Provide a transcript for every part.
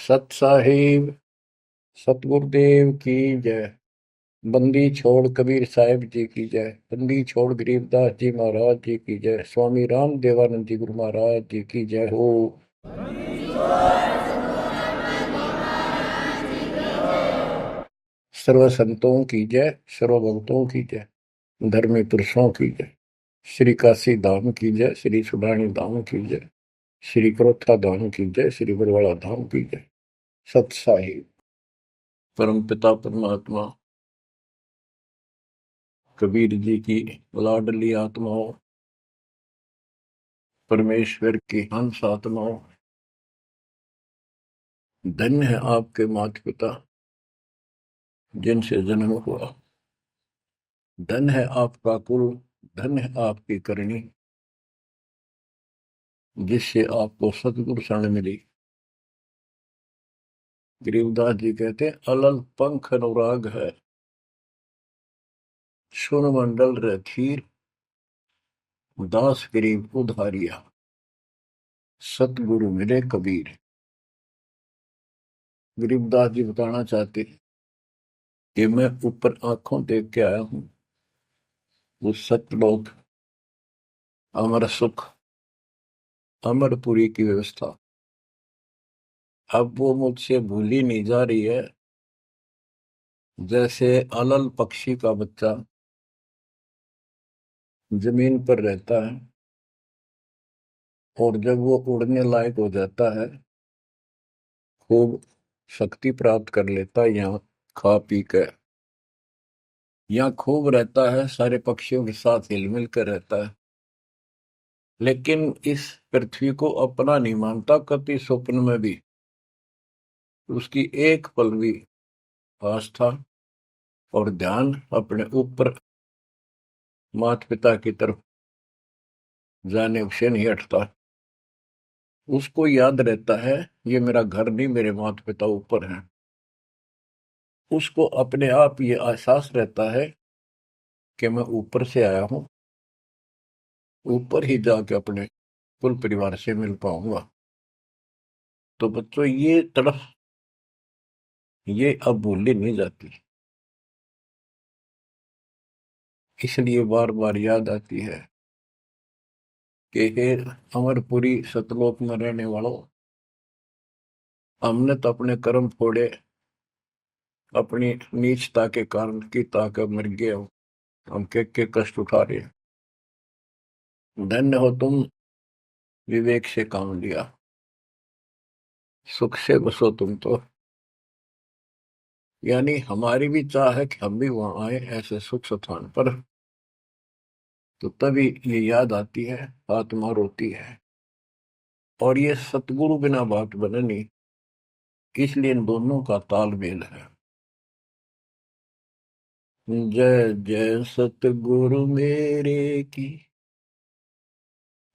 सत साहिब सतगुरुदेव की जय। बंदी छोड़ कबीर साहिब जी की जय। बंदी छोड़ गरीबदास जी महाराज जी की जय। स्वामी राम देवानंद जी गुरु महाराज जी की जय हो। सर्व संतों की जय, सर्व भक्तों की जय, धर्मी पुरुषों की जय। श्री काशी धाम की जय, श्री सुडानी धाम की जय, श्री क्रोथा धाम की जय, श्री बरवाड़ा धाम की जय। सत साहिब परम पिता परमात्मा कबीर जी की लाडली आत्माओं, परमेश्वर की हंस आत्माओं, धन्य है आपके माता पिता जिनसे जन्म हुआ। धन्य है आपका कुल, धन्य है आपकी करनी जिससे आपको सतगुरु शरण मिली। गरीबदास जी कहते हैं, अलल पंख अनुराग है, सुन मंडल रथीर, दास गरीब उधारिया, सतगुरु मिले कबीर। गरीबदास जी बताना चाहते कि मैं ऊपर आंखों देख के आया हूं वो सतलोक, अमर सुख, अमरपुरी की व्यवस्था। अब वो मुझसे भूली नहीं जा रही है। जैसे अलल पक्षी का बच्चा जमीन पर रहता है और जब वो उड़ने लायक हो जाता है, खूब शक्ति प्राप्त कर लेता है, यहाँ खा पी कर यहाँ खूब रहता है, सारे पक्षियों के साथ हिल मिल कर रहता है, लेकिन इस पृथ्वी को अपना नहीं मानता कभी स्वप्न में भी। उसकी एक पल भी आस्था और ध्यान अपने ऊपर माता पिता की तरफ जाने से नहीं हटता। उसको याद रहता है ये मेरा घर नहीं, मेरे माता पिता ऊपर हैं। उसको अपने आप ये एहसास रहता है कि मैं ऊपर से आया हूं, ऊपर ही जाके अपने कुल परिवार से मिल पाऊंगा। तो बच्चों ये तड़फ ये अब भूली नहीं जाती, इसलिए बार बार याद आती है कि हे अमरपुरी सतलोक में रहने वालों, हमने तो अपने कर्म फोड़े, अपनी नीचता के कारण की ताकत मर गए हो, हम के कष्ट उठा रहे हैं। धन्य हो तुम, विवेक से काम लिया, सुख से बसो तुम तो। यानी हमारी भी चाह है कि हम भी वहां आए ऐसे सुख स्थान पर। तो तभी ये याद आती है, आत्मा रोती है। और ये सतगुरु बिना बात बने नहीं, इसलिए इन दोनों का तालमेल है। जय जय सतगुरु मेरे की,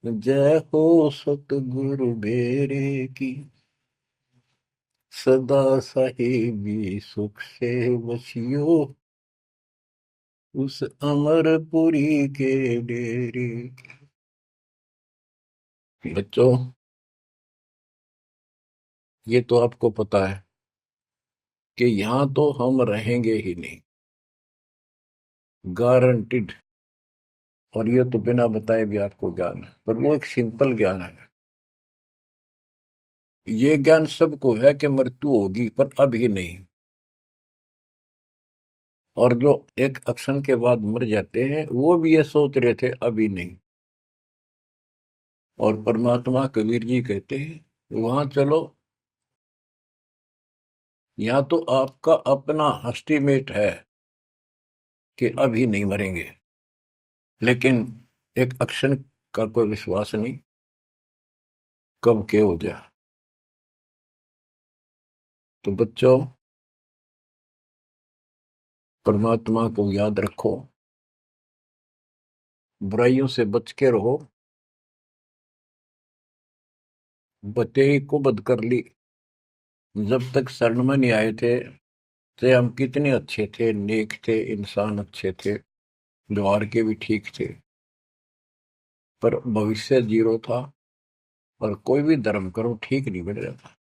जय हो सतगुरु मेरे की, सदा साहिबी सुख से बसियो उस अमरपुरी के डेरे। बच्चों ये तो आपको पता है कि यहां तो हम रहेंगे ही नहीं, गारंटीड। और ये तो बिना बताए भी आपको ज्ञान है, पर वो एक सिंपल ज्ञान है। ये ज्ञान सबको है कि मृत्यु होगी, पर अभी नहीं। और जो एक क्षण के बाद मर जाते हैं वो भी ये सोच रहे थे अभी नहीं। और परमात्मा कबीर जी कहते हैं वहां चलो, यहाँ तो आपका अपना एस्टीमेट है कि अभी नहीं मरेंगे, लेकिन एक क्षण का कोई विश्वास नहीं कब के हो जाए। तो बच्चों परमात्मा को याद रखो, बुराइयों से बच के रहो। बतेई को बद कर ली, जब तक शरण में नहीं आए थे तो हम कितने अच्छे थे, नेक थे, इंसान अच्छे थे, व्यवहार के भी ठीक थे, पर भविष्य जीरो था और कोई भी धर्म करो ठीक नहीं बन रहा था।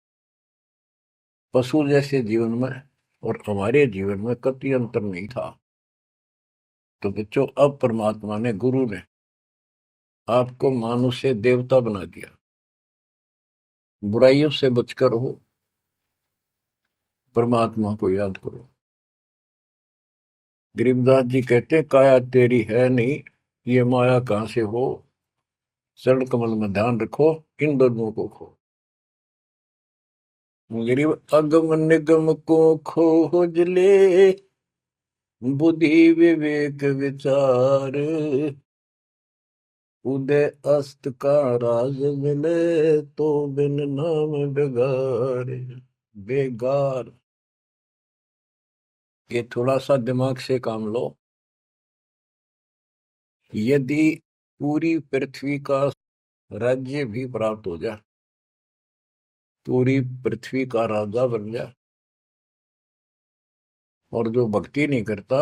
पशु जैसे जीवन में और हमारे जीवन में कतई अंतर नहीं था। तो बच्चों, अब परमात्मा ने, गुरु ने आपको मानुष से देवता बना दिया। बुराइयों से बचकर हो, परमात्मा को याद करो। गरीबदास जी कहते हैं, काया तेरी है नहीं, ये माया कहां से हो, चरण कमल में ध्यान रखो, इन दोनों को खो। गरीब अगम निगम को खोज ले, बुद्धि विवेक विचार, उदय अस्त का राज मिले, तो बिन नाम बेगार। बेगार, ये थोड़ा सा दिमाग से काम लो। यदि पूरी पृथ्वी का राज्य भी प्राप्त हो जाए, पूरी पृथ्वी का राजा बन जाए, और जो भक्ति नहीं करता,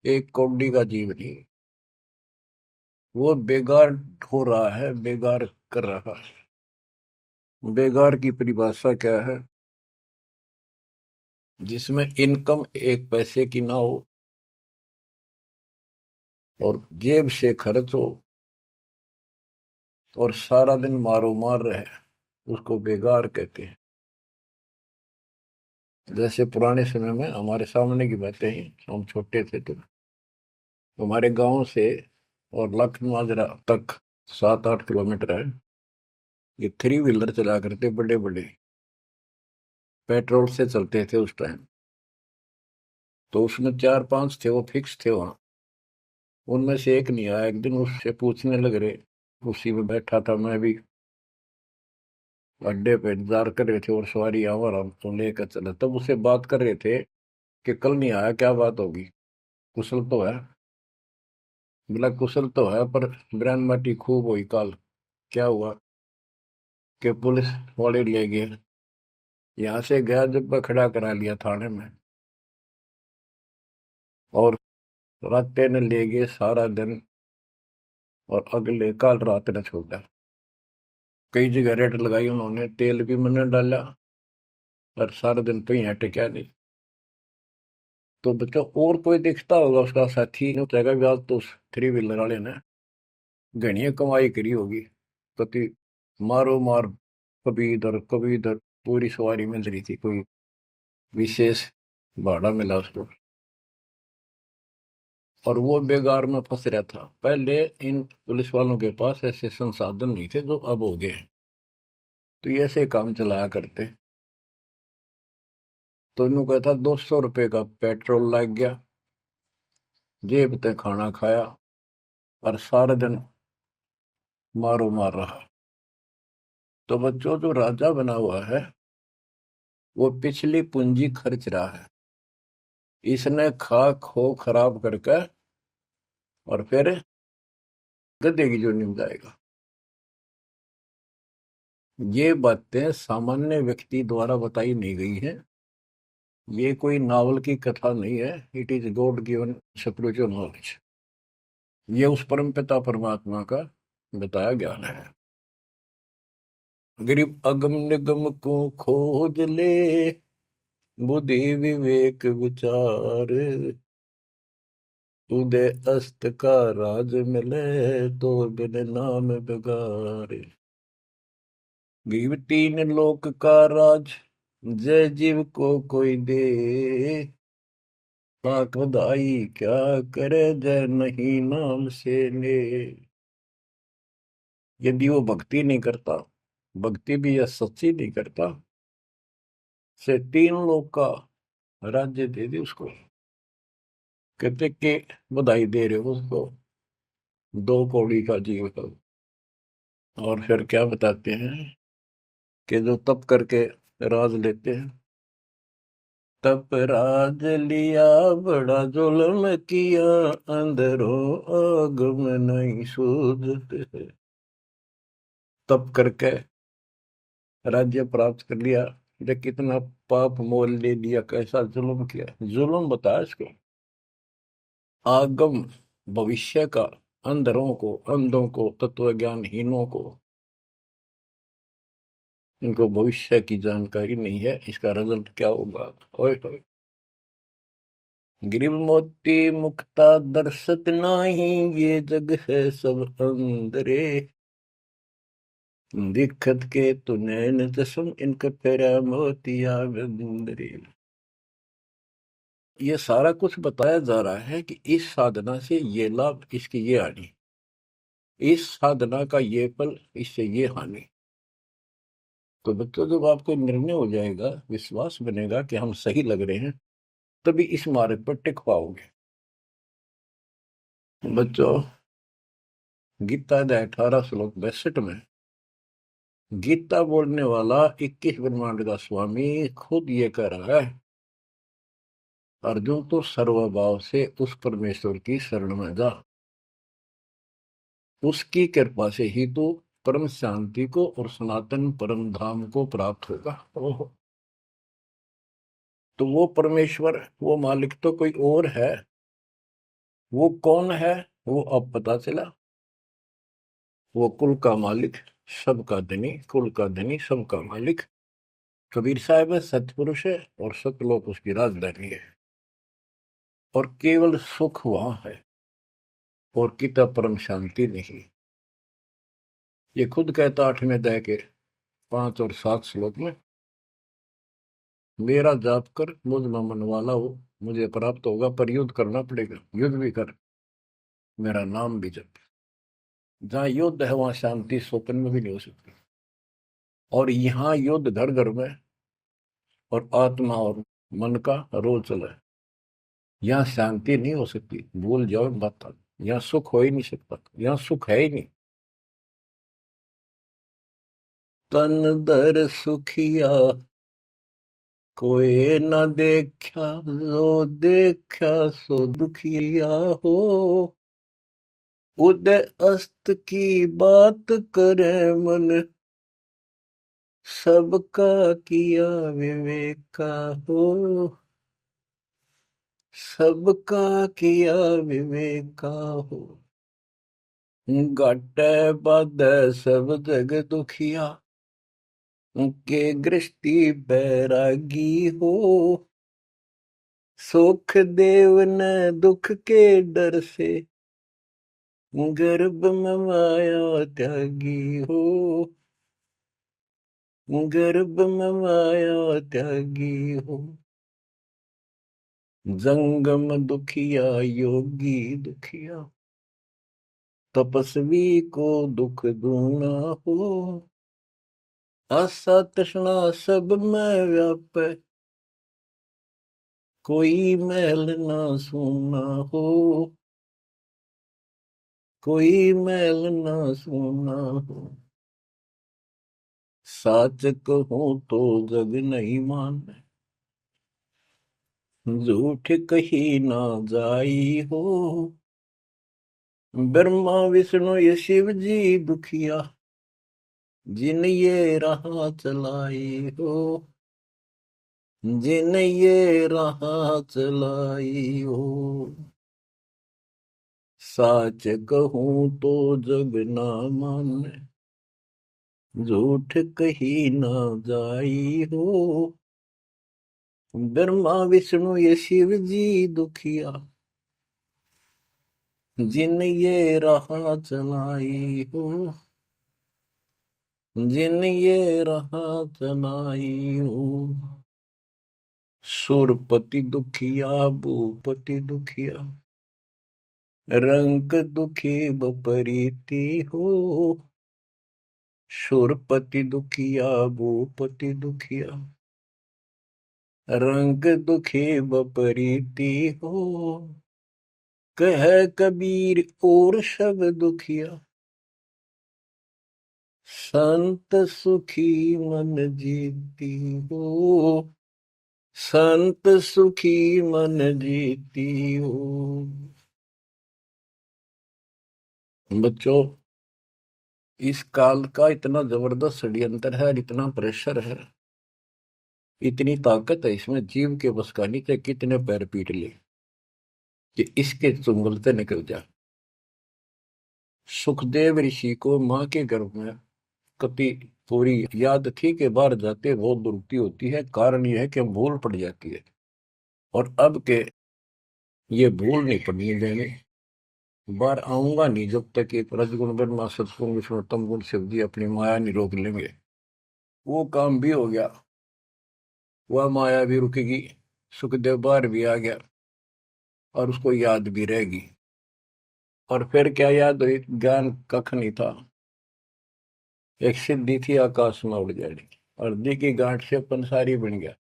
एक कौड़ी का जीव नहीं, वो बेगार हो रहा है, बेगार कर रहा है। बेगार की परिभाषा क्या है? जिसमें इनकम एक पैसे की ना हो और जेब से खर्च हो और सारा दिन मारो मार रहे, उसको बेगार कहते हैं। जैसे पुराने समय में, हमारे सामने की बातें हैं, हम छोटे थे तो हमारे गांव से और लखन माजरा तक 7-8 किलोमीटर है। ये थ्री व्हीलर चला करते, बड़े बड़े, पेट्रोल से चलते थे उस टाइम। तो उसमें 4-5 थे, वो फिक्स थे वहां। उनमें से एक नहीं आया। एक दिन उससे पूछने लग रहे, उसी में बैठा था मैं भी, अड्डे पे इंतजार कर रहे थे और सवारी आवर हमको लेकर चला, तब उससे बात कर रहे थे कि कल नहीं आया, क्या बात होगी, कुशल तो है? बोला कुशल तो है, पर ब्रांड माटी खूब हुई काल। क्या हुआ? कि पुलिस वाले ले गए, यहाँ से गया जब खड़ा करा लिया थाने में, और रात ने ले गए सारा दिन, और अगले काल रात ने छोड़ा। कई जगह रेड लगाई उन्होंने, तेल भी मैंने डाला, और सारा दिन कहीं हटे क्या नहीं। तो बच्चों, और कोई दिखता होगा उसका साथी, नहीं उतरेगा भी आज तो उस थ्री व्हीलर वाले ने घनी कमाई करी होगी। कति मारो मार, कभी इधर, पूरी सवारी मिल रही थी, कोई विशेष भाड़ा मिला उसको, और वो बेगार में फंस रहा था। पहले इन पुलिस वालों के पास ऐसे संसाधन नहीं थे जो अब हो गए हैं, तो ये ऐसे काम चलाया करते। तो इन्हों कहता 200 रुपये का पेट्रोल लग गया, जेब ते खाना खाया, और सारा दिन मारो मार रहा। तो बच्चों, जो राजा बना हुआ है, वो पिछली पूंजी खर्च रहा है। इसने खा खो खराब करके और फिर गधे की जोनी में जाएगा। ये बातें सामान्य व्यक्ति द्वारा बताई नहीं गई है, ये कोई नावल की कथा नहीं है। It is God given spiritual knowledge. ये उस परम पिता परमात्मा का बताया ज्ञान है। गरीब अगम निगम को खोज ले, बुद्धि विवेक विचार, उदय अस्त का राज मिले, तो बिन नाम बेगार। गरीब तीन लोक का राज, जय जीव को कोई दे, लाख बधाई क्या करे, जय नहीं नाम से ले। यदि वो भक्ति नहीं करता, भक्ति भी यह सच्ची नहीं करता, से 3 लोक का राज्य दे दे उसको। कहते कि बधाई दे रहे हो उसको, 2 कौड़ी का जीव का। और फिर क्या बताते हैं कि जो तप करके राज लेते हैं, तप राज लिया बड़ा जुल्म किया, अंदरों आग में नहीं सूझते। तप करके राज्य प्राप्त कर लिया, ये कितना पाप मोल ले लिया, कैसा जुल्म किया। जुल्म बताया इसको, आगम भविष्य का, अंधरों को, अंधों को, तत्व ज्ञानहीनों को इनको भविष्य की जानकारी नहीं है, इसका रिजल्ट क्या होगा। ओए होए। गिरिव मोती मुक्ता दर्शत नाही, ये जग है सब अंदरे। दिखत के तु नैन जसम, इनके फेरा मोतिया बिंदरे। ये सारा कुछ बताया जा रहा है कि इस साधना से ये लाभ, इसकी ये हानि, इस साधना का ये फल, इससे ये हानि। तो बच्चों, जब आपको निर्णय हो जाएगा, विश्वास बनेगा कि हम सही लग रहे हैं, तभी इस मार्ग पर टिक पाओगे। बच्चों, गीता अध्याय 18 श्लोक 62 में गीता बोलने वाला 21 ब्रह्मांड का स्वामी खुद ये कह रहा है, अर्जुन तो सर्वभाव से उस परमेश्वर की शरण में जा, उसकी कृपा से ही तो परम शांति को और सनातन परम धाम को प्राप्त होगा। ओहो। तो वो परमेश्वर, वो मालिक तो कोई और है। वो कौन है? वो अब पता चला। वो कुल का मालिक, सबका धनी, कुल का धनी, सबका मालिक कबीर साहब है, सतपुरुष है, और सतलोक उसकी राजधानी है। और केवल सुख वहां है, और किता परम शांति नहीं। ये खुद कहता 8वें अध्याय के 5 और 7 श्लोक में, मेरा जाप कर, मुझ में मन वाला हो, मुझे प्राप्त होगा। पर युद्ध करना पड़ेगा, युद्ध भी कर, मेरा नाम भी जप। जहां युद्ध है वहां शांति स्वप्न में भी नहीं हो सकती। और यहाँ युद्ध घर घर में, और आत्मा और मन का रोल चला है। यहाँ शांति नहीं हो सकती, भूल जाओ बात। यहाँ सुख हो ही नहीं सकता, यहाँ सुख है ही नहीं। तन दर सुखिया कोई न देखा, जो देखा सो दुखिया हो। उदय अस्त की बात करे मन, सबका किया विवेका हो। सबका किया विवेका हो। घट बद सब जग दुखिया, के गृष्टि बैरागी हो। सुख देव न दुख के डर से, गर्भ में माया त्यागी हो। गर्भ में माया त्यागी हो। जंगम दुखिया योगी दुखिया, तपस्वी को दुख दूना हो। आशा तृष्णा सब में व्यापे, कोई मैल ना सूना हो। कोई मैल ना सूना हो। साच कहूं तो जग नहीं माने, झूठ कही ना जाई हो। ब्रह्मा विष्णु ये शिव जी दुखिया, जिन ये राह चलाई हो। जिन ये राह चलाई हो। साच कहूं तो जग ना माने, झूठ कही ना जाई हो। ब्रह्मा विष्णु ये शिव जी दुखिया, जिन ये राह चलाई हो। जिन ये राह चलाई हो। सुरपति दुखिया भूपति दुखिया, रंग दुखी बपरीति हो। सुरपति दुखिया भूपति दुखिया, रंग दुखी बपरीति हो। कह कबीर और सब दुखिया, संत सुखी मन जीती हो। संत सुखी मन जीती हो। बच्चों, इस काल का इतना जबरदस्त षड्यंत्र है, इतना प्रेशर है, इतनी ताकत है इसमें, जीव के बस का नहीं थे। कितने पैर पीट लिए कि इसके चुंगल से निकल जा। सुखदेव ऋषि को मां के गर्भ में कति पूरी याद थी कि बाहर जाते बहुत दुरुक्ति होती है, कारण यह है कि भूल पड़ जाती है। और अब के ये भूल नहीं पड़नी देंगे, बाहर आऊंगा नहीं जब तक एक रजगुण ब्रह्मा सतगुण विष्णु तम गुण शिव जी अपनी माया नहीं रोक लेंगे। वो काम भी हो गया, वह माया भी रुकेगी, सुखदेव बाहर भी आ गया और उसको याद भी रहेगी। और फिर क्या याद हुई, ज्ञान कख नहीं था, एक सिद्धि थी आकाश में उड़ जानी, और दी की गांठ से पंसारी बन गया,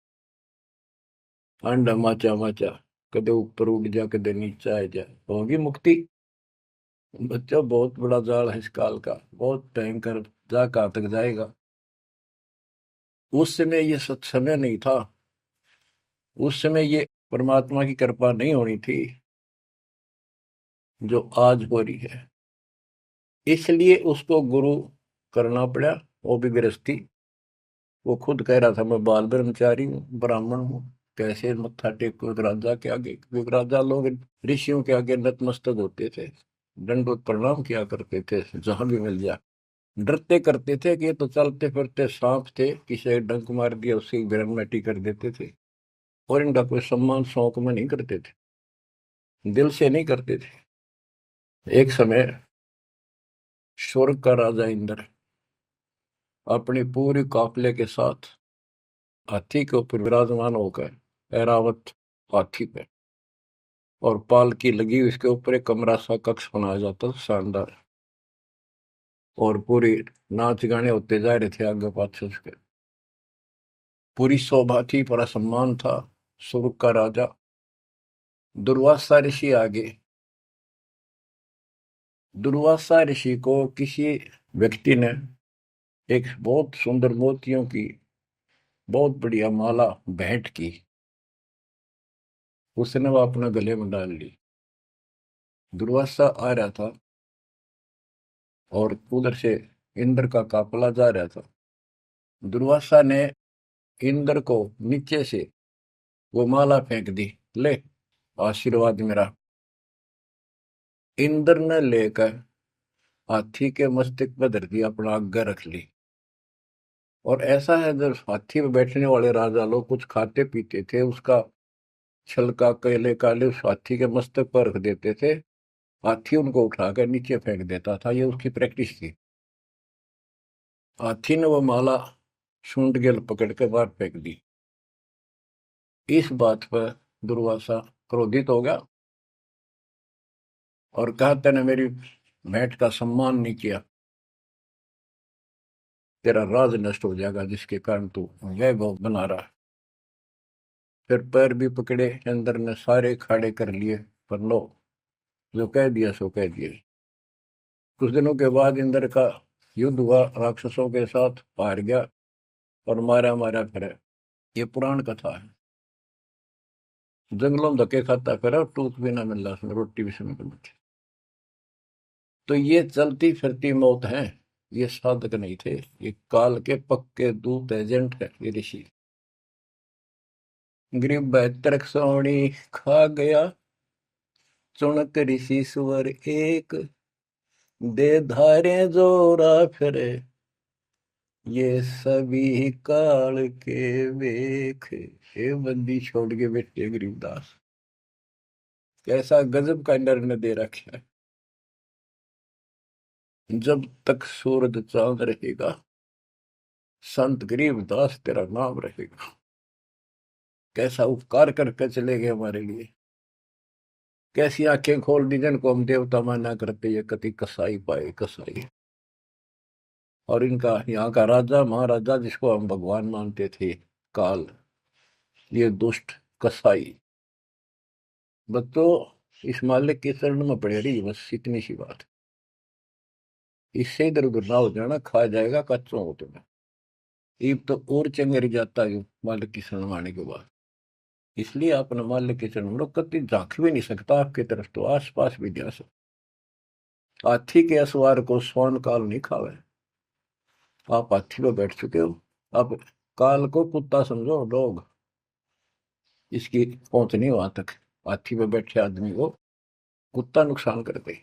अंडा माचा माचा, कदे ऊपर उड़ जा कदे नीचे आ जा, होगी मुक्ति। बच्चों बहुत बड़ा जाल है इस काल का, बहुत भयंकर, जा कहां तक जाएगा। उस समय ये सत्समय नहीं था, उस समय ये परमात्मा की कृपा नहीं होनी थी जो आज हो रही है, इसलिए उसको गुरु करना पड़ा। वो भी गृहस्थी, वो खुद कह रहा था मैं बाल ब्रह्मचारी हूँ, ब्राह्मण हूँ, कैसे मत्था टेको एक राजा के आगे, क्योंकि राजा लोग ऋषियों के आगे नतमस्तक होते थे, दंडवत प्रणाम किया करते थे जहां भी मिल जाए, डरते करते थे कि ये तो चलते फिरते सांप थे, किसी एक डंक मार दिया उसकी ग्रहण कर देते थे, और इनका कोई सम्मान शौक में नहीं करते थे, दिल से नहीं करते थे। एक समय स्वर्ग का राजा इंद्र अपनी पूरी काफिले के साथ हाथी के ऊपर विराजमान होकर, ऐरावत हाथी पे, और पालकी लगी उसके ऊपर एक कमरा सा कक्ष बनाया जाता था शानदार, और पूरी नाच गाने होते जा रहे थे आगे पाछे उसके, पूरी शोभा थी, पूरा सम्मान था। स्वर्ग का राजा दुर्वासा ऋषि आगे, दुर्वासा ऋषि को किसी व्यक्ति ने एक बहुत सुंदर मोतियों की बहुत बढ़िया माला भेंट की, उसने वो अपने गले में डाल ली। दुर्वासा आ रहा था और उधर से इंद्र का काफिला जा रहा था, दुर्वासा ने इंद्र को नीचे से वो माला फेंक दी, ले आशीर्वाद मेरा। इंद्र ने लेकर हाथी के मस्तक पर धर दिया, अपना आज्ञा रख ली। और ऐसा है जब हाथी में बैठने वाले राजा लोग कुछ खाते पीते थे, उसका छलका केले काले उस हाथी के मस्तक पर रख देते थे, हाथी उनको उठाकर नीचे फेंक देता था, ये उसकी प्रैक्टिस थी। हाथी ने वो माला सूंड के पकड़ के बाहर फेंक दी। इस बात पर दुर्वासा क्रोधित हो गया और कहा तूने मेरी भेंट का सम्मान नहीं किया, तेरा राज नष्ट हो जाएगा जिसके कारण तू वैभव बना रहा। फिर पैर भी पकड़े, अंदर ने सारे खाड़े कर लिए, पर लो, जो कह दिया सो कह दिया। कुछ दिनों के बाद इंद्र का युद्ध हुआ राक्षसों के साथ, हार गया और मारा मारा फिरे। ये पुराण कथा है। जंगलों में धक्के खाता फिरा और टूक भी ना मिल रहा उसमें, रोटी भी समय पर बची। तो ये चलती फिरती मौत है, ये साधक नहीं थे, ये काल के पक्के दूत एजेंट है ये ऋषि। गरीब बैतरक सोनी खा गया, चुनक ऋषि सुवर एक, दे धारे जोरा फिरे, ये सभी काल के वेख। हे बंदी छोड़ के बैठे गरीबदास, कैसा गजब का निर्णय दे रखा है। जब तक सूरज चांद रहेगा, संत गरीबदास तेरा नाम रहेगा। कैसा उपकार करके चले गए हमारे लिए, कैसी आंखें खोल दी जिनको हम देवता माना करते, ये कति कसाई पाए कसाई। और इनका यहाँ का राजा महाराजा जिसको हम भगवान मानते थे, काल, ये दुष्ट कसाई। बच्चों इस मालिक के चरण में पड़े रही, बस इतनी सी बात। इससे इधर उधर ना हो जाना, खा जाएगा कच्चों हो तुम्हें। ईब तो और चंगेरी जाता है मालिक की शरण आने के बाद। इसलिए अपने मालिक के चरण में कति झांक भी नहीं सकता आपकी तरफ, तो आस पास भी जा सकता। हाथी के असवार को स्वर्ण काल नहीं खावे। आप हाथी पर बैठ चुके हो, आप काल को कुत्ता समझो, डॉग, इसकी पहुंच नहीं वहां तक। हाथी पर बैठे आदमी को कुत्ता नुकसान करते,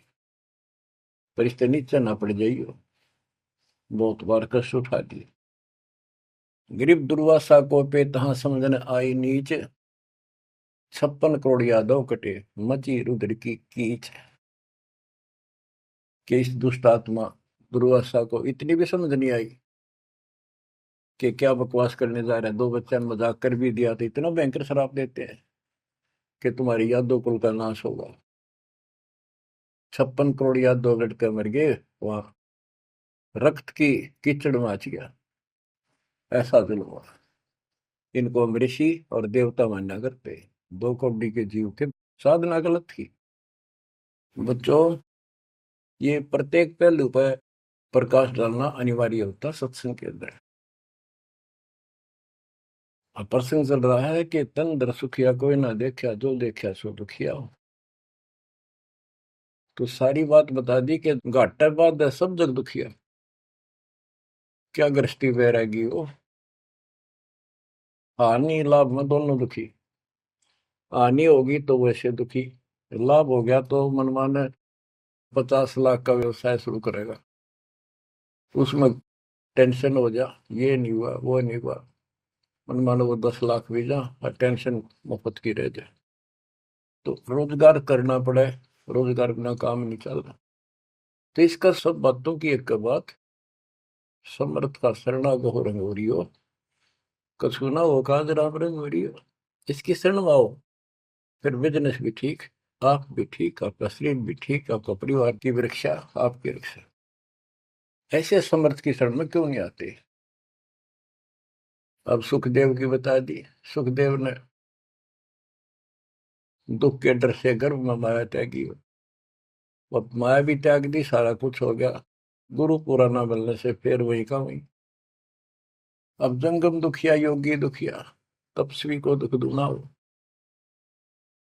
पर इससे नीचे ना पड़ जाइयो। बहुत बार कष्ट उठा दिए। गरीब दुर्वासा को पे तहां समझन आई नीच, 56 करोड़ यादव कटे मची रुद्र की कीच। कि इस दुष्ट आत्मा दुर्वासा को इतनी भी समझ नहीं आई कि क्या बकवास करने जा रहे हैं। दो बच्चा ने मजाक कर भी दिया तो इतना भयंकर शराब देते हैं कि तुम्हारी यादव कुल का नाश होगा। 56 करोड़ यादव लड़के मर गए, वहां रक्त की कीचड़ मच गया। ऐसा जुल्म हुआ। इनको हम ऋषि और देवता मानना करते। दो कौड़ी के जीव थे, साधना गलत थी। बच्चों, ये प्रत्येक पहलू पर प्रकाश डालना अनिवार्य होता सत्संग के अंदर। अब प्रसंग चल रहा है कि तन दर सुखिया कोई ना देखा, जो देखा सो दुखिया हो। तो सारी बात बता दी कि घाटा बाद है सब जग दुखिया। क्या गृष्टि वैरागी हो, हानि लाभ में दोनों दुखी। हानि होगी तो वैसे दुखी, लाभ हो गया तो मनमाने 50 लाख का व्यवसाय शुरू करेगा, उसमें टेंशन हो जा, ये नहीं हुआ वो नहीं हुआ। मनमानो वो 10 लाख भी जा और टेंशन मुफ्त की रह जाए। तो रोजगार करना पड़े, रोजगार बिना काम नहीं चल रहा। तो इसका सब बातों की एक बात, समर्थ का शरणागो रंग हो रही हो, कछु ना हो काज राम रंग हो रही हो। इसकी शरण में आओ, फिर बिजनेस भी ठीक, आप भी ठीक, आपका शरीर भी ठीक, आपका परिवार की रक्षा, आपकी रक्षा। ऐसे समर्थ की शरण में क्यों नहीं आते। अब सुखदेव की बता दी। सुखदेव ने दुख के डर से गर्भ में माया त्यागी, अब माया भी त्याग दी, सारा कुछ हो गया। गुरु पूरा ना मिलने से फिर वही का वही। अब जंगम दुखिया योगी दुखिया, तपस्वी को दुख दूना हो।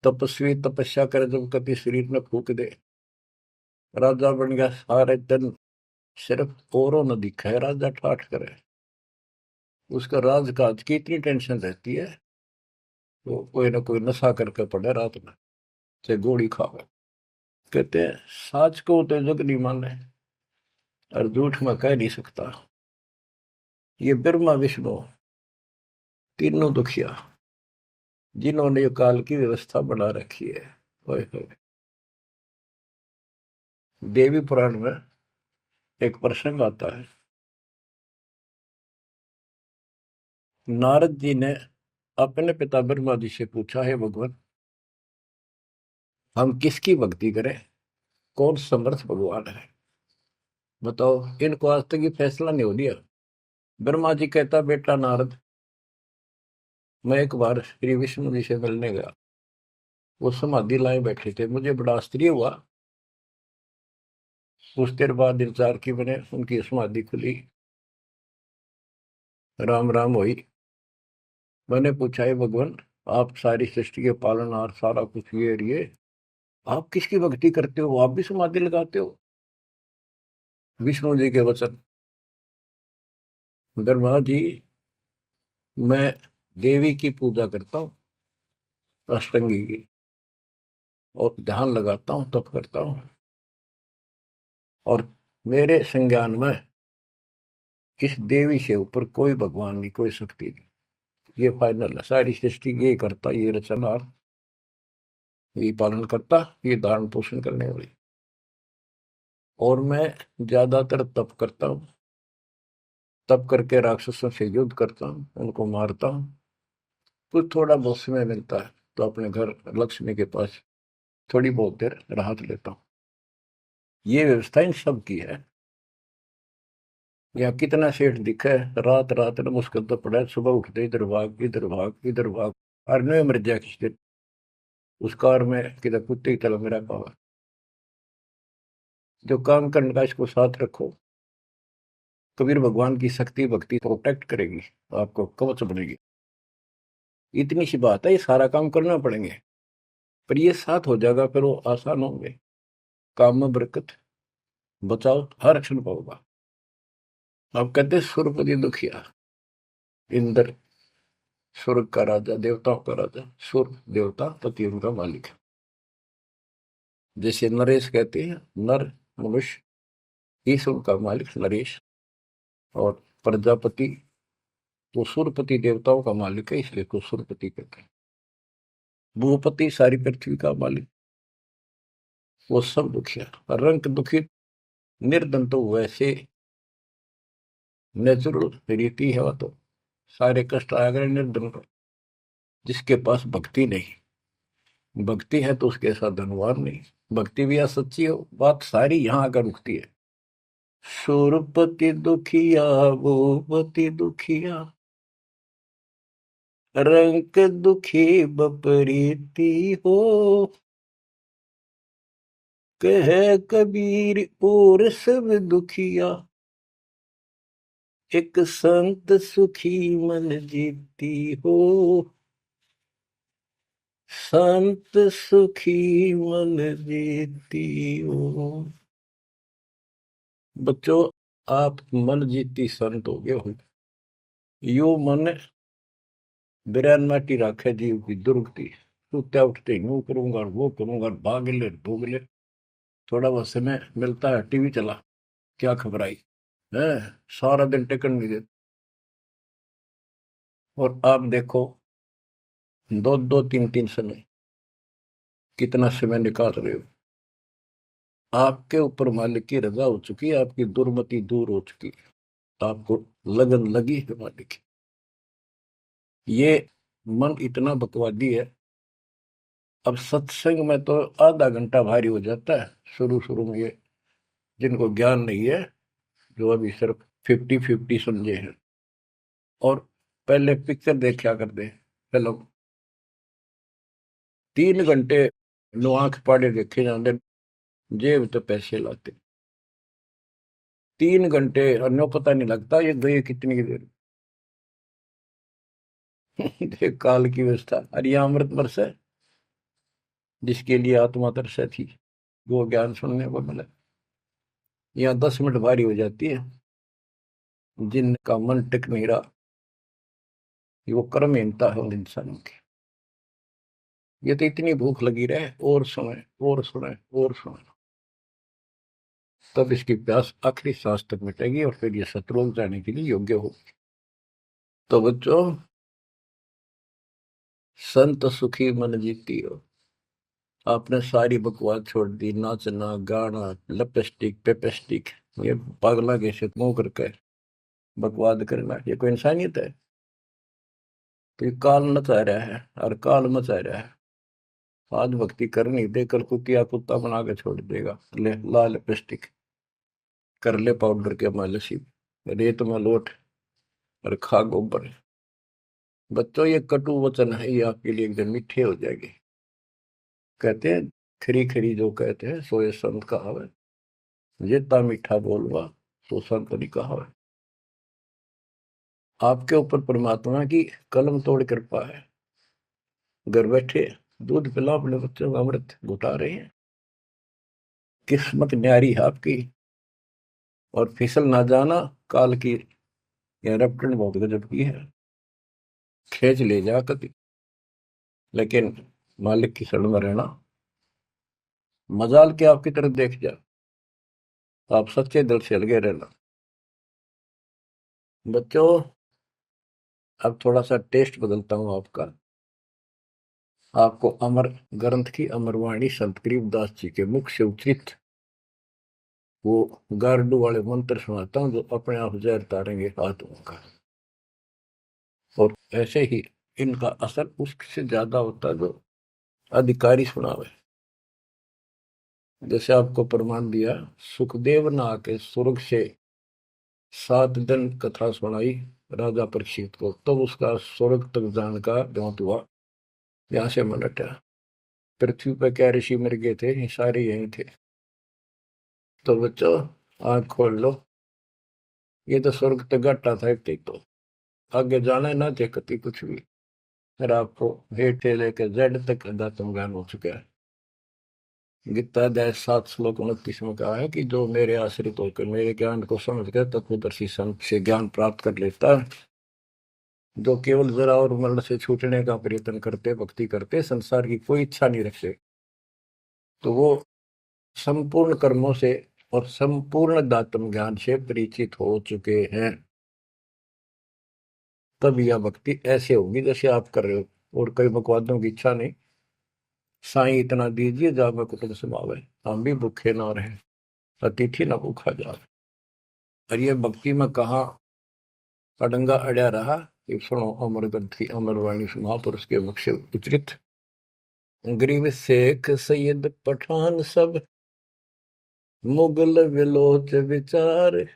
तपस्वी तपस्या करे जब कभी शरीर में फूक दे, राजा बन गया, सारे दिन सिर्फ औरों न दिखा है, राजा ठाठ करे। उसका राजकाज की इतनी टेंशन रहती है, वो कोई ना कोई नशा करके पड़े रात में, से गोली खावे। कहते हैं साच को तो जग नहीं माने और झूठ में कह नहीं सकता। ये ब्रह्मा विष्णु तीनों दुखिया, जिन्होंने ये काल की व्यवस्था बना रखी है। ओए होए। देवी पुराण में एक प्रसंग आता है। नारद जी ने अपने पिता ब्रह्मा जी से पूछा, है भगवान, हम किसकी भक्ति करें, कौन समर्थ भगवान है, बताओ। इनको आज तक ये फैसला नहीं हो दिया। ब्रह्मा जी कहता, बेटा नारद, मैं एक बार श्री विष्णु जी से मिलने गया। वो समाधि लाए बैठे थे, मुझे बड़ा आश्चर्य हुआ। कुछ देर बाद इंतजार की मैंने, उनकी समाधि खुली, राम राम हुई। मैंने पूछा, है भगवान, आप सारी सृष्टि के पालनहार, सारा कुछ ये आप किसकी भक्ति करते हो, आप भी समाधि लगाते हो। विष्णु जी के वचन, ब्रह्मा जी, मैं देवी की पूजा करता हूँ, अष्टंगी की, और ध्यान लगाता हूँ, तप करता हूँ, और मेरे संज्ञान में इस देवी से ऊपर कोई भगवान नहीं, कोई शक्ति नहीं। ये फाइनल है, सारी सृष्टि ये करता, ये रचनहार, ये पालन करता, ये धारण पोषण करने वाली। और मैं ज्यादातर तप करता हूँ, तप करके राक्षसों से युद्ध करता हूँ, उनको मारता हूँ। कुछ थोड़ा बहुत समय मिलता है तो अपने घर लक्ष्मी के पास थोड़ी बहुत देर राहत लेता हूँ। ये व्यवस्था इन सब की है। यहाँ कितना सेठ दिखा है, रात रात में मुश्किल तो पड़ा है, सुबह उठते इधर भाग इधर भाग इधर भाग, और नहीं मर जाए किसी दिन उस कार में, किधर कुत्ते की तरह मेरा पावा। जो काम करने का इसको साथ रखो, कबीर भगवान की शक्ति भक्ति प्रोटेक्ट करेगी, आपको कवच बनेगी। इतनी सी बात है, ये सारा काम करना पड़ेंगे, पर ये साथ हो जाएगा, फिर वो आसान होंगे। काम में बरकत, बचाओ हर क्षण पाओगा। आप कहते सुरपति दुखिया, इंद्र स्वर्ग का राजा, देवताओं का राजा, सुर देवता पति उनका मालिक है। जैसे नरेश कहते हैं, नर मनुष्य, ईश उनका मालिक नरेश। और प्रजापति वो सूर्यपति देवताओं का मालिक है, इसलिए को सूर्यपति कहते हैं। भूपति सारी पृथ्वी का मालिक, वो सब दुखिया। रंग दुखी निर्धन तो वैसे नेचुरल रीति है, वो तो सारे कष्ट आ गए निर्धन को, जिसके पास भक्ति नहीं। भक्ति है तो उसके साथ धनवान नहीं। भक्ति भी सच्ची हो, बात सारी यहाँ आकर रुकती है। सूरपति दुखिया भूपति दुखिया, रंग दुखी बपरीती हो, कह कबीर और सब दुखिया, एक संत सुखी मन जीती हो, संत सुखी मन जीती हो। बच्चों, आप मन जीती संत हो गए हो। यो मन बिरान माटी राखे जीव की दुर्गति, सुत्या उठते यूं करूंगा वो करूंगा, भाग ले भोग ले, थोड़ा बहुत समय मिलता है टीवी चला, क्या खबर आई है, सारा दिन टिकट नहीं देते। और आप देखो, दो दो तीन तीन समय कितना समय निकाल रहे हो। आपके ऊपर मालिक की रजा हो चुकी है, आपकी दुर्मति दूर हो चुकी है, आपको लगन लगी है मालिक की। ये मन इतना बकवादी है। अब सत्संग में तो आधा घंटा भारी हो जाता है शुरू शुरू में, ये जिनको ज्ञान नहीं है, जो अभी सिर्फ 50-50 समझे हैं। और पहले पिक्चर देखा करते फिल्म, 3 घंटे नो आंख पाड़े देखे जाते, जेब तो पैसे लाते, 3 घंटे अन्यों पता नहीं लगता ये गए कितनी देर। देख काल की व्यवस्था। अरे यह अमृत वर्ष है, जिसके लिए आत्मा तरस थी, वो ज्ञान सुनने को मिला। यहाँ 10 मिनट भारी हो जाती है, जिनका मन टिक नहीं रहा, वो कर्महीनता है उन इंसानों की। ये तो इतनी भूख लगी रहे, और सुने और सुने और सुने, तब इसकी प्यास आखिरी सांस तक मिटेगी और फिर ये शत्रुओं जाने के लिए योग्य होगी। तो बच्चों, संत सुखी मन जीती हो। आपने सारी बकवास छोड़ दी, नाचना गाना लिपस्टिक पेपेस्टिक, ये पागला कैसे मुंह करके बकवाद करना, ये कोई इंसानियत है? तो ये काल नचा रहा है और काल मचा रहा है। आज भक्ति करनी दे, कल कुतिया कुत्ता बना के छोड़ देगा। ले लाल लिपस्टिक, कर ले पाउडर के मालिश, रेत में लोट और खा गोबर। बच्चों, ये कटु वचन है, ये आपके लिए एकदम मीठे हो जाएंगे। कहते हैं खरी खरी जो कहते हैं सो ये संत कहावत, जितना मीठा बोलवा सो संत नहीं कहावत। आपके ऊपर परमात्मा की कलम तोड़ कृपा है। घर बैठे दूध पिला अपने बच्चों का, अमृत घुटा रहे हैं। किस्मत न्यारी है आपकी। और फिसल ना जाना, काल की यह रपटन बहुत गजब की है, खींच ले जा कभी, लेकिन मालिक की शरण में रहना। मजाल के आपकी तरफ देख जा, आप सच्चे दिल से लगे रहना। बच्चों, अब थोड़ा सा टेस्ट बदलता हूं आपका। आपको अमर ग्रंथ की अमरवाणी संत गरीबदास जी के मुख से उच्चित वो गारडू वाले मंत्र सुनाता हूं, जो अपने आप जहर तारेंगे आत्मा का। और ऐसे ही इनका असर उससे ज्यादा होता है जो अधिकारी सुनावे। जैसे आपको प्रमाण दिया, सुखदेव ने आके स्वर्ग से 7 दिन कथा सुनाई राजा परीक्षित को, तब तो उसका स्वर्ग तक जाने का द्योत हुआ, यहाँ से मन हटा। पृथ्वी पर क्या ऋषि मर गए थे, ये सारे यही थे। तो बच्चों, आंख खोल लो, ये तो स्वर्ग तक घाटा था एक, तो आगे जाना ना थे कति कुछ भी। फिर आपको हेठ से लेकर जेड तक अध्यात्म ज्ञान हो चुका है। गीता अध्याय 7 श्लोक 29 में कहा है कि जो मेरे आश्रित होकर मेरे ज्ञान को समझ कर तत्वदर्शी संत से ज्ञान प्राप्त कर लेता है, जो केवल जरा और मरण से छूटने का प्रयत्न करते, भक्ति करते, संसार की कोई इच्छा नहीं रखते, तो वो संपूर्ण कर्मों से और संपूर्ण दातम ज्ञान से परिचित हो चुके हैं, तब यह भक्ति ऐसे होगी जैसे आप कर रहे हो। और कई बकवादों की इच्छा नहीं, साईं इतना दीजिए जावे कुटुंब समावे, हम भी भूखे ना रहे, अतिथि न भूखा जावे। और ये भक्ति में कहा अडंगा अड़या रहा, ये सुनो अमर ग्रंथी अमर वाणी महापुरुष के मुख से उच्चरित। गरीब शेख सैयद पठान सब मुगल विलोच विचार,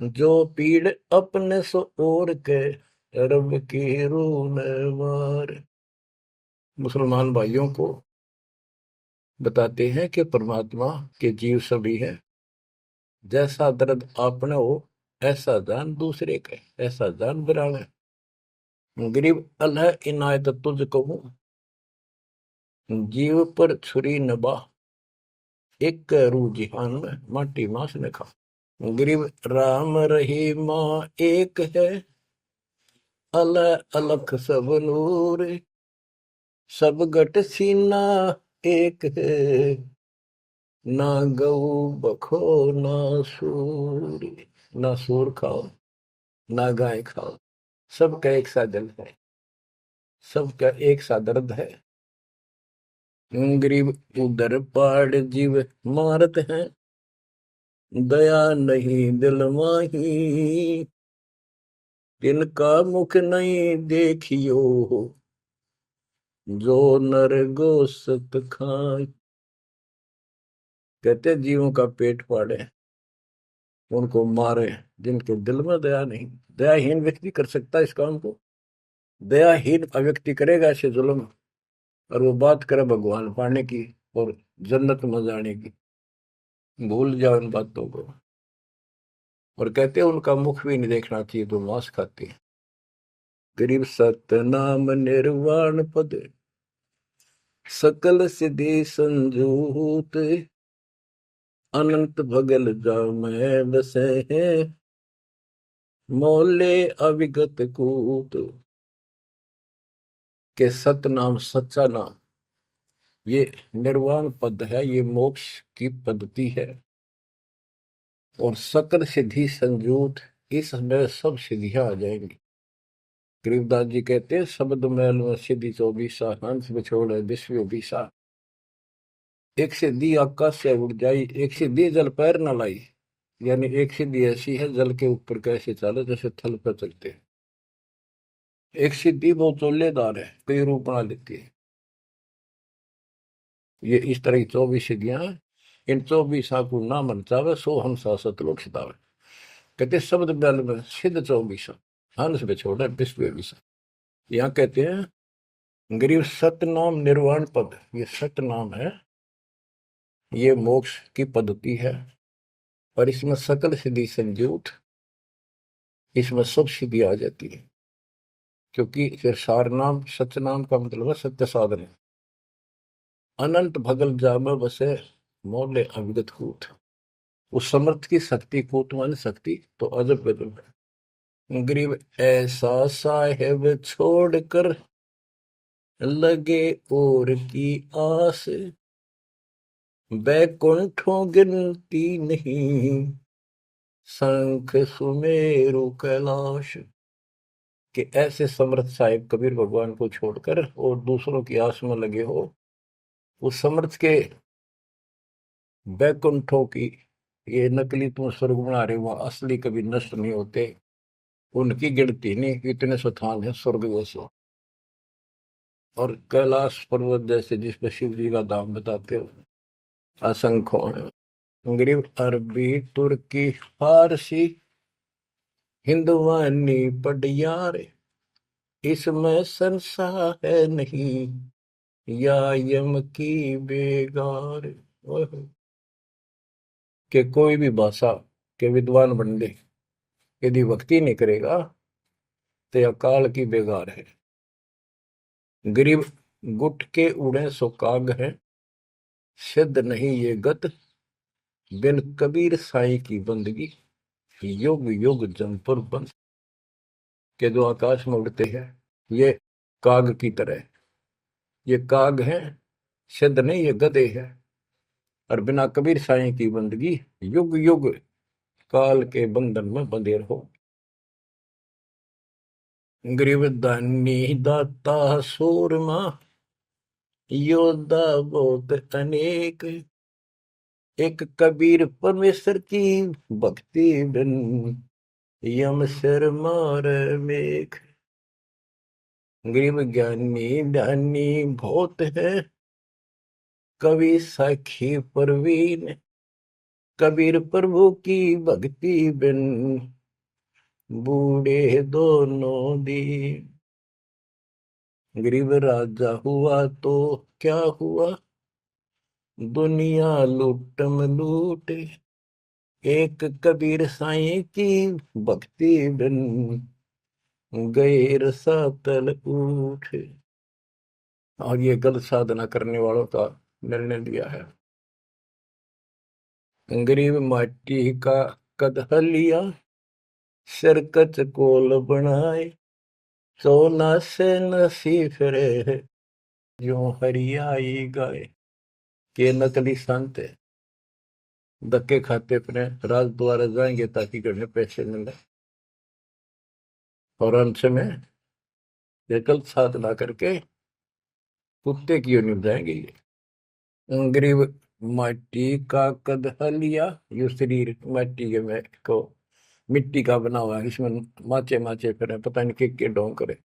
जो पीड़ अपने सो और के रब की रून मार। मुसलमान भाइयों को बताते हैं कि परमात्मा के जीव सभी है, जैसा दर्द आपने हो ऐसा जान दूसरे के, ऐसा जान बिराने। गरीब अल्लाह इनायत तुझ कहूं, जीव पर छुरी नबा, एक रू जिहान में माटी मांस ने खा। गरीब राम रही माँ एक है, अल्लाह अलख सब नूर, सब गट सीना एक है, ना गऊ बखो ना सूर। ना सूर खाओ ना गाय खाओ, सबका एक सा दिल है, सबका एक सा दर्द है। गरीब उधर पाड़ जीव मारत हैं, दया नहीं दिल माही, तिनका मुख नहीं देखियो, जो नर गोसत खाए। कहते जीवों का पेट फाड़े, उनको मारे, जिनके दिल में दया नहीं। दयाहीन व्यक्ति कर सकता है इस काम को। दयाहीन व्यक्ति करेगा ऐसे जुल्म, और वो बात करे भगवान पाने की और जन्नत में जाने की, भूल जाओ इन बातों को। और कहते हैं उनका मुख भी नहीं देखना चाहिए, तो मांस खाते हैं। गरीब सत्य नाम निर्वाण पद, सकल सिद्धि संजूत, अनंत भगल जामै बसे हैं, मोले अविगत कूत। के सत्य नाम सच्चा नाम ये निर्वाण पद है, ये मोक्ष की पद्धति है। और सकल सिद्धि संजूत, इसमें सब सिद्धियां आ जाएंगी। गरीबदास जी कहते हैं शब्द मैल में सिद्धि 24, हंस बिछोड़ विश्व 20। एक सिद्धि आकाश से उड़ जाई, एक सिद्धि जल पैर न लाई। यानी एक सिद्धि ऐसी है जल के ऊपर कैसे चले, जैसे थल पर चलते हैं। एक सिद्धि बहुत चोलेदार है, कई रूप बना लेती है। ये इस तरह की 24 सिद्धियां हैं। इन 24 को ना मन चावे, सो हम सतलोक सितावे। कहते शब्द मैल में सिद्ध 24, हंस बिछोड़ विश्व 20। यहाँ कहते हैं गरीब सतनाम निर्वाण पद, ये सतनाम है, ये मोक्ष की पद्धति है। और इसमें सकल सिद्धि संजूत, इसमें सब सिद्धि आ जाती है। क्योंकि फिर सार नाम सतनाम का मतलब है सत्य साधन। अनंत भगल जाम बसे, मोले अविगत कूट। उस समर्थ की शक्ति, कूट मान शक्ति, तो अजब गजब है। गरीब ऐसा साहेब छोड़कर लगे और की आस, बैकुंठों गिनती नहीं, शंख सुमेरु कैलाश। कि ऐसे समर्थ साहिब कबीर भगवान को छोड़कर और दूसरों की आस में लगे हो, उस समर्थ के बैकुंठों की, ये नकली तुम स्वर्ग बना रहे हो, असली कभी नष्ट नहीं होते, उनकी गिनती नहीं, इतने स्थान है स्वर्ग जैसे। और कैलाश पर्वत जैसे जिस पर शिव जी का धाम बताते हो, असंख्यों है। गरीब अरबी तुर्की फारसी हिंदुवानी पडियार, इसमें संशय है नहीं, या यम की बेगार। कि कोई भी भाषा के विद्वान बंदे यदि भक्ति नहीं करेगा तो यह काल की बेगार है। गरीब गुट के उड़े सो काग है, सिद्ध नहीं ये गत, बिन कबीर साईं की बंदगी, युग युग जमपुर बंद। के जो आकाश में उड़ते हैं ये काग की तरह, ये काग हैं, सिद्ध नहीं ये गधे हैं। और बिना कबीर साईं की बंदगी युग युग काल के बंधन में बंधे रहो। गरीब दानी दाता सूरमा योद्धा बहुत अनेक, एक कबीर परमेश्वर की भक्ति बिन यम सिर मार मेघ। गरीब ज्ञानी ध्यानी बहुत है, कवि साखी परवीन, कबीर प्रभु की भक्ति बिन बूढ़े दोनों दीन। गरीब राजा हुआ तो क्या हुआ, दुनिया लूटम लूट, एक कबीर साईं की भक्ति बिन गए रसातल उठ। और ये गलत साधना करने वालों का निर्णय लिया है। गरीब माटी का कदह लिया, सिरकत कोल बनाए, सोना से नसी फिरे जो हरियाई गाए। के नकली संत है, धक्के खाते फिरे, राज द्वारा जाएंगे ताकि घर में पैसे मिले, और अंत में ये गलत साधना करके कुत्ते की ओर निभ जाएंगे ये। गरीब माटी का कदह लिया, यो शरीर माटी के में को मिट्टी का बना हुआ है, इसमें माचे माचे फिरे, पता नहीं के ढोंग करे।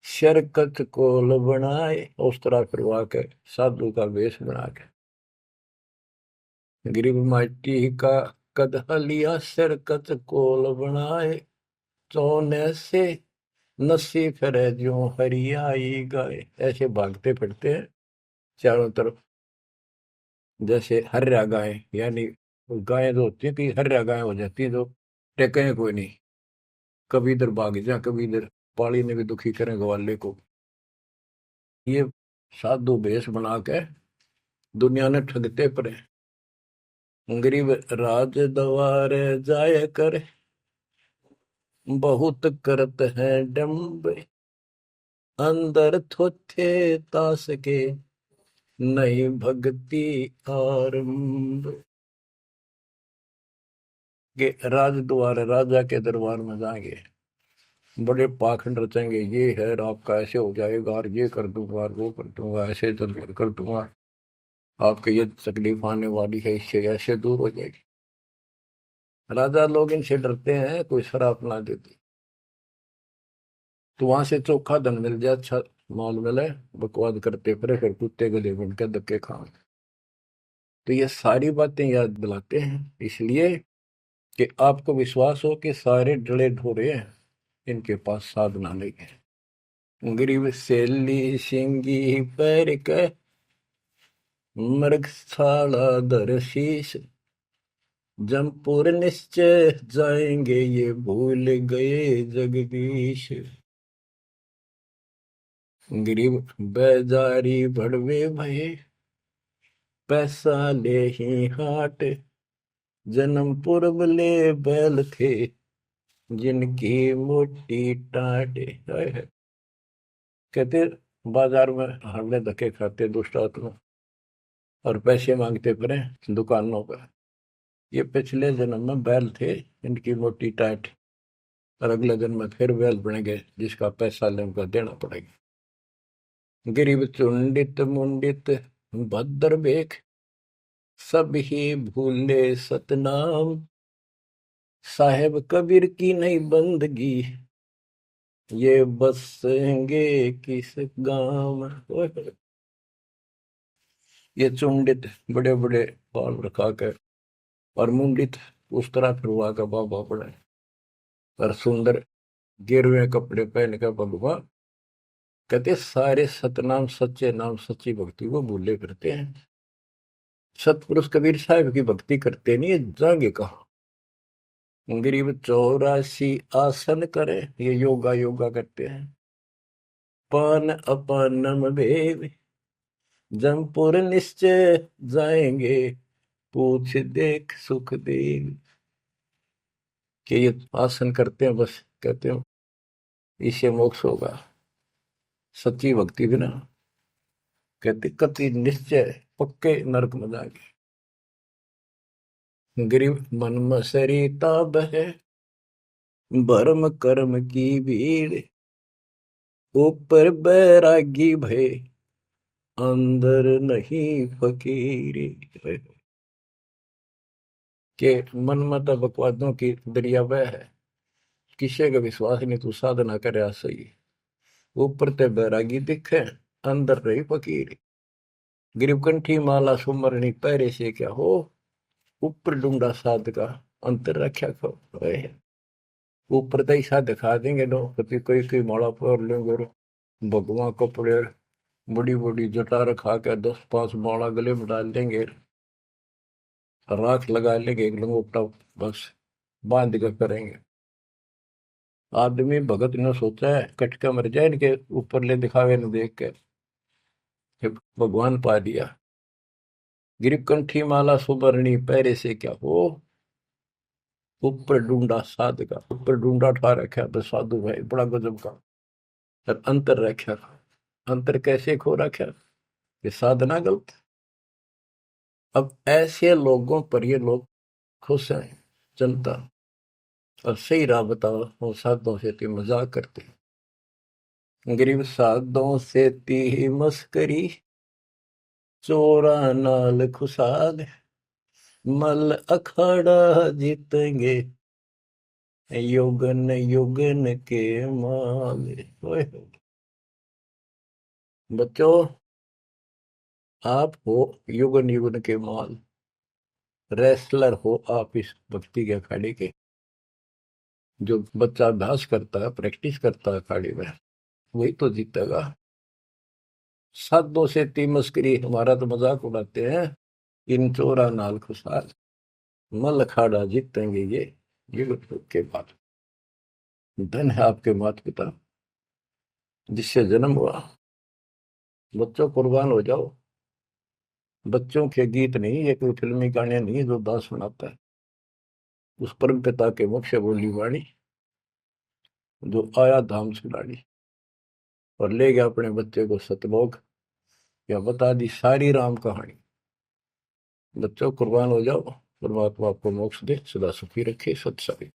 शरकत कोल बनाए, उस तरह करवा के साधु का वेश बना के। गरीब माटी का कदह लिया, शरकत कोल बनाए, सोने से नसी फिरे जो हरियाई गाय। ऐसे भागते फिरते हैं चारों तरफ, जैसे हर्या गाय, यानी गायें जो होती है कि हर्या गाय हो जाती है, जो टेके कोई नहीं, कभी इधर भाग जा कभी इधर, पाली ने भी दुखी करें ग्वाले को। ये साधु भेष बना के दुनिया ने ठगते पड़े। गरीब राज द्वार जाय कर, बहुत करत है डम्ब, अंदर थोथे तास के नहीं भक्ति आरंभ। के राज द्वार, राजा के दरबार में जाएंगे, बड़े पाखंड रचेंगे, ये है आपका ऐसे हो जाएगा, और ये कर दूंगा और वो कर दूंगा, ऐसे कर दूंगा, आपके ये तकलीफ आने वाली है, इससे ऐसे दूर हो जाएगी। राजा लोग इनसे डरते हैं, कोई शराब ना देती तो वहां से चोखा धन मिल जाए, अच्छा माल मिले, बकवाद करते फिर कुत्ते गले बन के धक्के खाए। तो ये सारी बातें याद दिलाते हैं इसलिए कि आपको विश्वास हो कि सारे डले ढोरे हैं, इनके पास साधना नहीं है। गरीब सेली सिंगी पैर के, मृगशाला धर शीश, जमपुर निश्चय जाएंगे ये भूल गए जगदीश। गरीब बेजारी भड़वे भये, पैसा ले ही हाट, जन्म पूर्व ले बैल थे जिनकी मोटी टाट। कहते बाजार में हमने धक्के खाते दुष्ट आत्मा और पैसे मांगते फिरे दुकानों पर, ये पिछले जन्म में बैल थे इनकी मोटी टाट, और अगले जन्म में फिर बैल बनेंगे जिसका पैसा ले उनका देना पड़ेगा। गरीब चुंडित मुंडित भद्र बेख, सब ही भूले सतनाम, साहेब कबीर की नहीं बंदगी, ये बसेंगे किस गांव में। ये चुंडित बड़े बड़े बाल रखा कर और मुंडित उस तरह फिरवा का बाबा पड़े, और सुंदर गिरवे कपड़े पहन कर भगवान, कहते सारे सतनाम सच्चे नाम सच्ची भक्ति को भूले फिरते हैं। सतपुरुष कबीर साहब की भक्ति करते नहीं, जाएंगे कहाँ। गरीब 84 आसन करे, ये योगा योगा करते हैं। पान अपानम भेद, जमपुर निश्चय जाएंगे, पूछ देख सुख देव। कि ये आसन करते हैं, बस कहते हैं इससे मोक्ष होगा, सच्ची भक्ति बिना कहते कति निश्चय पक्के नरक में जाएंगे। गिरिव मन मसरिता बह, भरम कर्म की भीड़, ऊपर बैरागी भय, अंदर नहीं फकीरी। के मन मत बकवादों की दरिया वह है, किसी का विश्वास नहीं, तू साधना करे सही, ऊपर ते बैरागी दिखे, अंदर रही फकीरी। गिरवकंठी माला सुमरनी पैरे से क्या हो, ऊपर डूंगा साध का, अंतर रक्षा खो। ऊपर तो ऐसा दिखा देंगे लोग, कभी कोई कोई माला फोड़ लेंगे और भगवान कपड़े बड़ी बड़ी जटा रखा के 10-5 माला गले में डाल देंगे, राख लगा लेंगे, एक लंगोटा बस बांध कर करेंगे। आदमी भगत ने सोचा है कटका मर जाए इनके ऊपर ले दिखावे न देख के, भगवान पा दिया। गिरकंठी माला सुबरणी पैरे से क्या हो, ऊपर ढूंढा साध का, ऊपर ढूंढा ठा रखा तो साधु भाई बड़ा गजब का, और अंतर रखा। अंतर कैसे खो रखा, ये साधना गलत। अब ऐसे लोगों पर ये लोग खुश हैं जनता, और सही राह बताओ वो साधुओं से ती मजाक करते, गरीब साधुओं से ती मस्करी, चोरा नाल खुशाल, मल अखाड़ा जीतेंगे, युगन युगन के माल। बच्चों, आप हो युगन युगन के माल, रेसलर हो आप इस भक्ति के अखाड़े के। जो बच्चा अभ्यास करता है, प्रैक्टिस करता है अखाड़े में, वही तो जीतेगा। साधुओं से ती मस्करी, हमारा तो मजाक उड़ाते हैं, इन चोरा नाल खुशाल, मल अखाड़ा जीतेंगे ये युग के बाद। धन है आपके माता पिता जिससे जन्म हुआ, बच्चों कुर्बान हो जाओ। बच्चों के गीत नहीं, ये कोई फिल्मी गाने नहीं जो दास सुनाता है, उस परम पिता के मुख से बोली वाणी जो आया धाम से लाड़ी, और ले गया अपने बच्चे को सतलोक, या बता दी सारी राम कहानी। बच्चों कुर्बान हो जाओ, परमात्मा आपको मोक्ष दे, सदा सुखी रखे, सत्संग।